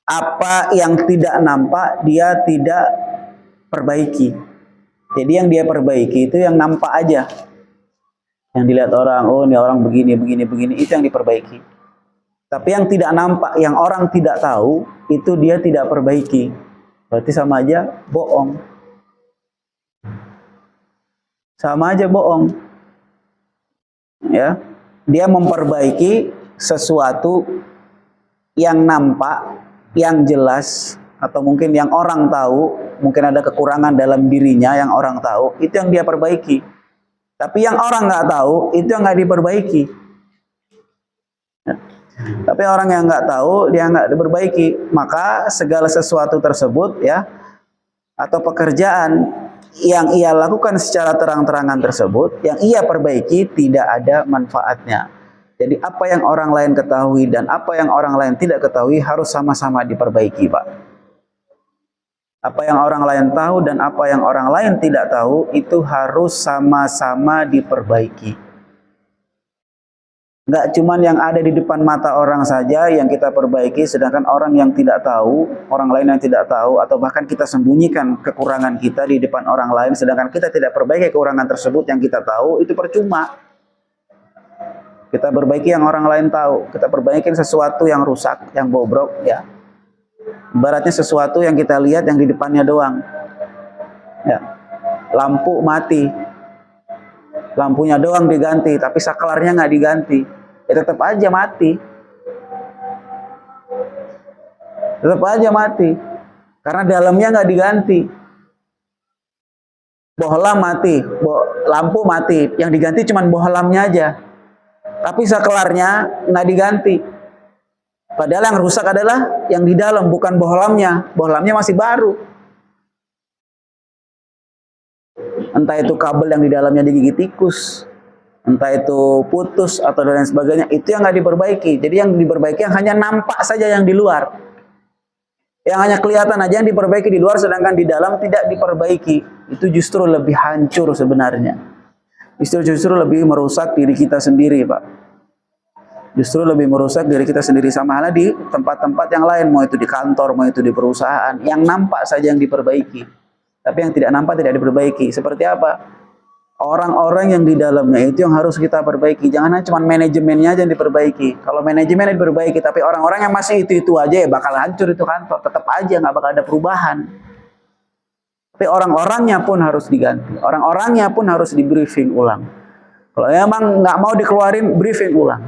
apa yang tidak nampak dia tidak perbaiki. Jadi yang dia perbaiki itu yang nampak aja. Yang dilihat orang, oh ini orang begini, itu yang diperbaiki. Tapi yang tidak nampak, yang orang tidak tahu, itu dia tidak perbaiki. Berarti sama aja bohong. Sama aja bohong. Ya. Dia memperbaiki sesuatu yang nampak, yang jelas, atau mungkin yang orang tahu, mungkin ada kekurangan dalam dirinya yang orang tahu, itu yang dia perbaiki. Tapi yang orang nggak tahu, itu yang nggak diperbaiki. Ya. Tapi orang yang nggak tahu, dia nggak diperbaiki. Maka segala sesuatu tersebut, ya, atau pekerjaan yang ia lakukan secara terang-terangan tersebut, yang ia perbaiki tidak ada manfaatnya. Jadi apa yang orang lain ketahui dan apa yang orang lain tidak ketahui harus sama-sama diperbaiki, Pak. Apa yang orang lain tahu dan apa yang orang lain tidak tahu itu harus sama-sama diperbaiki. Nggak cuman yang ada di depan mata orang saja yang kita perbaiki, sedangkan orang yang tidak tahu, orang lain yang tidak tahu, atau bahkan kita sembunyikan kekurangan kita di depan orang lain, sedangkan kita tidak perbaiki kekurangan tersebut yang kita tahu, itu percuma. Kita perbaiki yang orang lain tahu, kita perbaikin sesuatu yang rusak, yang bobrok, ya. Ibaratnya sesuatu yang kita lihat yang di depannya doang. Ya. Lampu mati, lampunya doang diganti, tapi saklarnya nggak diganti. Ya tetap aja mati. Tetap aja mati. Karena dalamnya nggak diganti. Bohlam mati, lampu mati, yang diganti cuma bohlamnya aja. Tapi saklarnya nggak diganti. Padahal yang rusak adalah yang di dalam, bukan bohlamnya. Bohlamnya masih baru. Entah itu kabel yang di dalamnya digigit tikus, entah itu putus atau dan lain sebagainya, itu yang nggak diperbaiki. Jadi yang diperbaiki yang hanya nampak saja yang di luar, yang hanya kelihatan aja yang diperbaiki di luar, sedangkan di dalam tidak diperbaiki. Itu justru lebih hancur sebenarnya. Justru lebih merusak diri kita sendiri, Pak. Justru lebih merusak diri kita sendiri, sama halnya di tempat-tempat yang lain, mau itu di kantor, mau itu di perusahaan, yang nampak saja yang diperbaiki. Tapi yang tidak nampak tidak diperbaiki. Seperti apa? Orang-orang yang di dalamnya itu yang harus kita perbaiki. Jangan cuma manajemennya aja yang diperbaiki. Kalau manajemennya diperbaiki, tapi orang-orang yang masih itu aja, ya bakal hancur itu kantor. Tetap aja nggak bakal ada perubahan. Tapi orang-orangnya pun harus diganti. Orang-orangnya pun harus di briefing ulang. Kalau emang nggak mau dikeluarin, briefing ulang.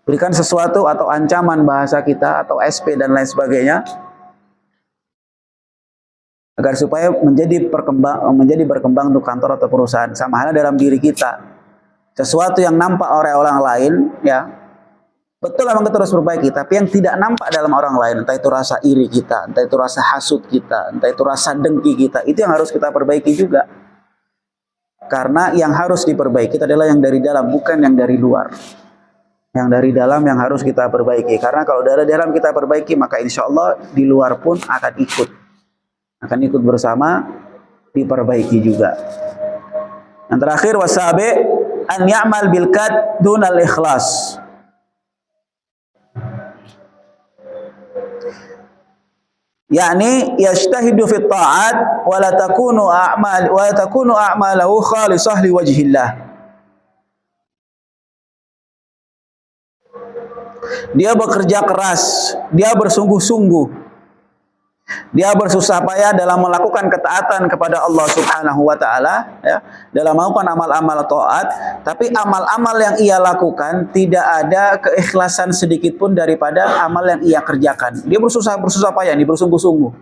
Berikan sesuatu atau ancaman bahasa kita atau SP dan lain sebagainya, agar supaya menjadi berkembang untuk kantor atau perusahaan. Sama halnya dalam diri kita, sesuatu yang nampak oleh orang lain, ya betul memang kita harus perbaiki. Tapi yang tidak nampak dalam orang lain, entah itu rasa iri kita, entah itu rasa hasut kita, entah itu rasa dengki kita, itu yang harus kita perbaiki juga. Karena yang harus diperbaiki adalah yang dari dalam, bukan yang dari luar. Yang dari dalam yang harus kita perbaiki. Karena kalau dari dalam kita perbaiki, maka insya Allah di luar pun akan ikut bersama diperbaiki juga. Yang terakhir, wasabi an ya'mal bil kad dunal ikhlas. yakni yajtahidu fit ta'at wa la takunu a'malahu khalisah li wajhillah. Dia bekerja keras, dia bersungguh-sungguh, dia bersusah payah dalam melakukan ketaatan kepada Allah Subhanahu wa taala, ya, dalam melakukan amal-amal taat, tapi amal-amal yang ia lakukan tidak ada keikhlasan sedikit pun daripada amal yang ia kerjakan. Dia bersusah payah, dia bersungguh-sungguh.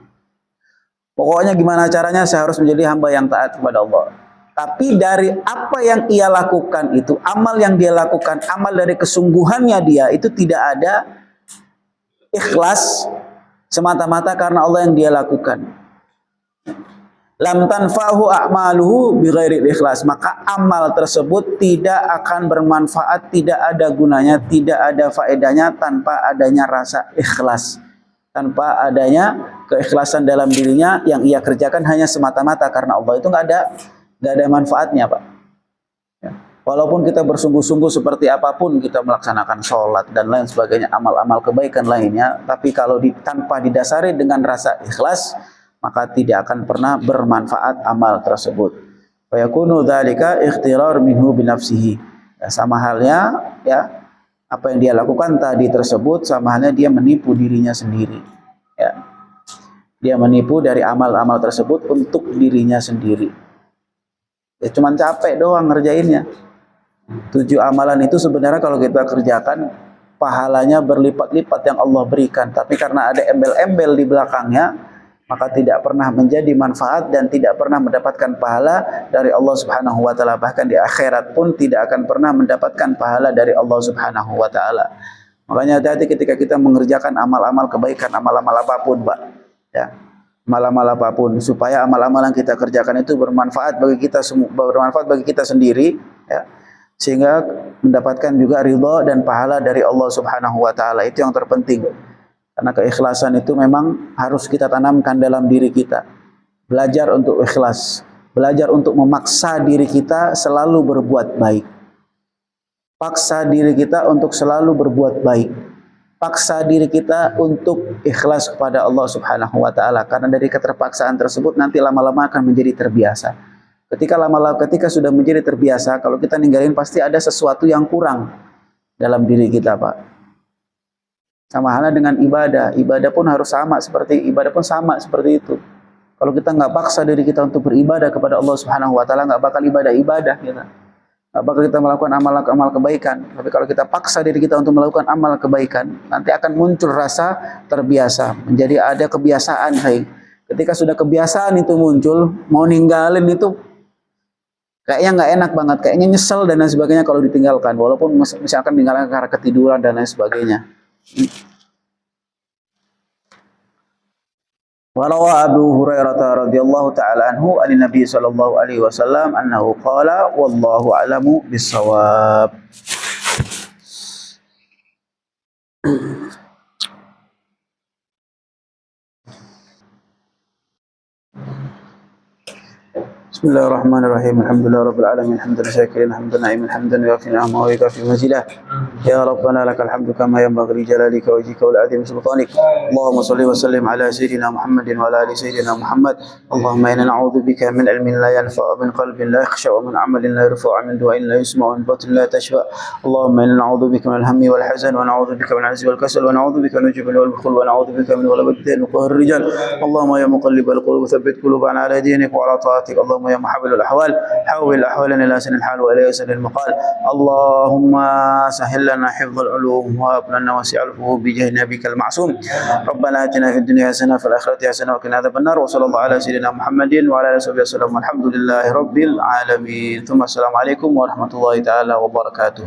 Pokoknya gimana caranya saya harus menjadi hamba yang taat kepada Allah. Tapi dari apa yang ia lakukan itu, amal yang dia lakukan, amal dari kesungguhannya dia itu tidak ada ikhlas semata-mata karena Allah yang dia lakukan. Lam tanfa'hu a'maluhu bighairi ikhlas, maka amal tersebut tidak akan bermanfaat, tidak ada gunanya, tidak ada faedahnya tanpa adanya rasa ikhlas, tanpa adanya keikhlasan dalam dirinya yang ia kerjakan hanya semata-mata karena Allah. Itu nggak ada manfaatnya, Pak. Ya. Walaupun kita bersungguh-sungguh seperti apapun kita melaksanakan sholat dan lain sebagainya, amal-amal kebaikan lainnya, tapi kalau tanpa didasari dengan rasa ikhlas, maka tidak akan pernah bermanfaat amal tersebut. Wa yakunu dzalika ikhtirar minhu bi nafsihi. Ya, sama halnya ya, apa yang dia lakukan tadi tersebut sama halnya dia menipu dirinya sendiri. Ya. Dia menipu dari amal-amal tersebut untuk dirinya sendiri. Ya cuman capek doang ngerjainnya. 7 amalan itu sebenarnya kalau kita kerjakan pahalanya berlipat-lipat yang Allah berikan, tapi karena ada embel-embel di belakangnya, maka tidak pernah menjadi manfaat dan tidak pernah mendapatkan pahala dari Allah Subhanahu wa taala. Bahkan di akhirat pun tidak akan pernah mendapatkan pahala dari Allah Subhanahu wa taala. Makanya hati-hati ketika kita mengerjakan amal-amal kebaikan, amal-amal apapun, Pak. Ya. Amal-amal apapun, supaya amal-amal yang kita kerjakan itu bermanfaat bagi kita sendiri, ya. Sehingga mendapatkan juga ridha dan pahala dari Allah Subhanahu wa taala. Itu yang terpenting. Karena keikhlasan itu memang harus kita tanamkan dalam diri kita. Belajar untuk ikhlas. Belajar untuk memaksa diri kita selalu berbuat baik. Paksa diri kita untuk selalu berbuat baik. Paksa diri kita untuk ikhlas kepada Allah Subhanahu wa taala. Karena dari keterpaksaan tersebut nanti lama-lama akan menjadi terbiasa. Ketika sudah menjadi terbiasa, kalau kita ninggalin pasti ada sesuatu yang kurang dalam diri kita, Pak. Sama halnya dengan ibadah. Ibadah pun sama seperti itu. Kalau kita nggak paksa diri kita untuk beribadah kepada Allah Subhanahu wa taala, nggak bakal ibadah kita. Nggak bakal kita melakukan amal kebaikan. Tapi kalau kita paksa diri kita untuk melakukan amal kebaikan, nanti akan muncul rasa terbiasa. Menjadi ada kebiasaan, Ketika sudah kebiasaan itu muncul, mau ninggalin itu kayaknya nggak enak banget, kayaknya nyesel dan lain sebagainya kalau ditinggalkan. Walaupun misalkan tinggalkan karena ketiduran dan lain sebagainya. Warawa Abu Hurairah radhiyallahu taala anhu an Nabi sallallahu alaihi wasallam annahu qala wallahu a'lamu bis-shawab. Bismillahirrahmanirrahim. Alhamdulillah rabbil alamin. Hamdan syakirin, hamdan na'iman, hamdan yuafi ni'amahu wa yukafi mazidah. Ya Rabbana lakal hamdu kama yanbaghi li jalalika wajhika wa li'azimi sultanik. Allahumma shalli wa sallim ala sayyidina Muhammadin wa ala ali sayyidina Muhammad. Allahumma inna na'udzubika min ilmin la yanfa' wa min qalbin la yakhsha' wa min 'amalin la yarfa' wa min du'ain la yusma' wa min batin la tashfa'. Allahumma inna na'udzubika min al-hammi wal hazan wa na'udzubika min al-'ajzi wal kasal wa na'udzubika min al-jubni wal bukhli wa na'udzubika min ghalabati ad-din wa qahri ar-rijal. Allahumma ya muqallibal qulub thabbit qulubana ala dinik wa ala ta'atik. Allahumma ya محول الأحوال حول أحوالنا إلى سن الحال وإلى سن المقال. اللهم سهل لنا حفظ العلوم وهب لنا وسع الفهوم بجاه نبيك المعصوم. ربنا آتنا في الدنيا حسنة وفي الآخرة حسنة وقنا عذاب النار. وصلى الله على سيدنا محمد وعلى آله وصحبه وسلم والحمد لله رب العالمين. ثم السلام عليكم ورحمة الله تعالى وبركاته.